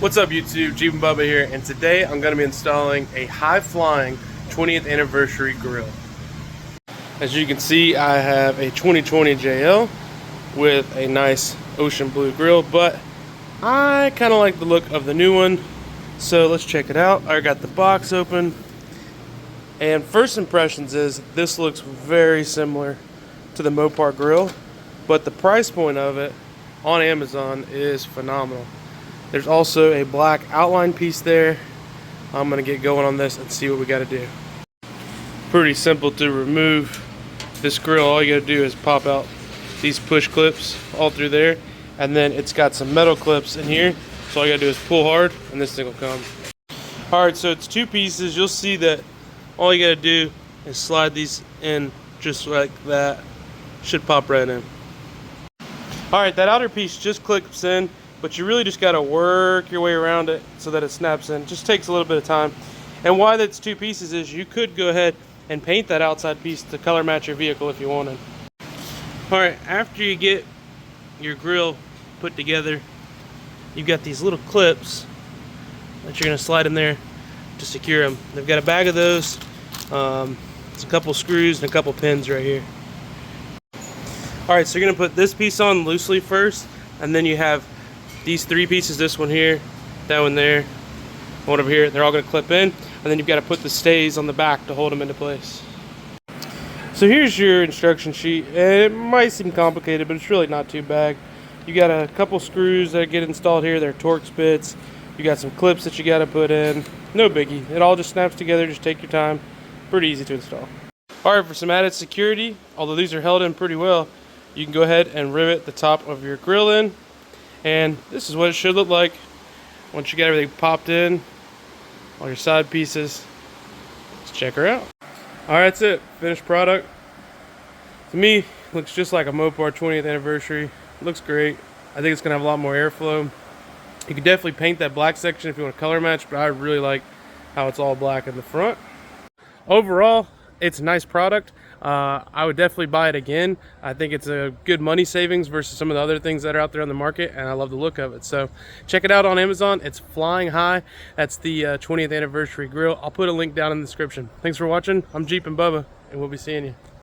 What's up YouTube, Jeep and Bubba here, and today I'm going to be installing a high-flying 20th anniversary grill. As you can see, I have a 2020 JL with a nice ocean blue grill, but I kind of like the look of the new one, so let's check it out. I got the box open, and first impressions is this looks very similar to the Mopar grill, but the price point of it on Amazon is phenomenal. There's also a black outline piece there. I'm gonna get going on this and see what we gotta do. Pretty simple to remove this grill. All you gotta do is pop out these push clips all through there, and then it's got some metal clips in here, so all you gotta do is pull hard and this thing will come. Alright, so it's two pieces. You'll see that all you gotta do is slide these in just like that. Should pop right in. Alright, that outer piece just clips in, but you really just got to work your way around it so that it snaps in. It just takes a little bit of time. And why that's two pieces is you could go ahead and paint that outside piece to color match your vehicle if you wanted. Alright, after you get your grill put together, you've got these little clips that you're going to slide in there to secure them. They've got a bag of those, it's a couple screws and a couple pins right here. Alright, so you're going to put this piece on loosely first, and then you have these three pieces, this one here, that one there, one over here. They're all going to clip in, and then you've got to put the stays on the back to hold them into place. So here's your instruction sheet. It might seem complicated, but it's really not too bad. You got a couple screws that get installed here. They're Torx bits. You got some clips that you got to put in. No biggie. It all just snaps together. Just take your time. Pretty easy to install. Alright, for some added security, although these are held in pretty well, you can go ahead and rivet the top of your grill in. And this is what it should look like once you get everything popped in, all your side pieces. Let's check her out. Alright, that's it. Finished product. To me, looks just like a Mopar 20th anniversary. It looks great. I think it's going to have a lot more airflow. You can definitely paint that black section if you want to color match, but I really like how it's all black in the front. Overall, it's a nice product. I would definitely buy it again. I think it's a good money savings versus some of the other things that are out there on the market, and I love the look of it. So check it out on Amazon. It's flying high. That's the 20th anniversary grill. I'll put a link down in the description. Thanks for watching. I'm Jeep and Bubba, and we'll be seeing you.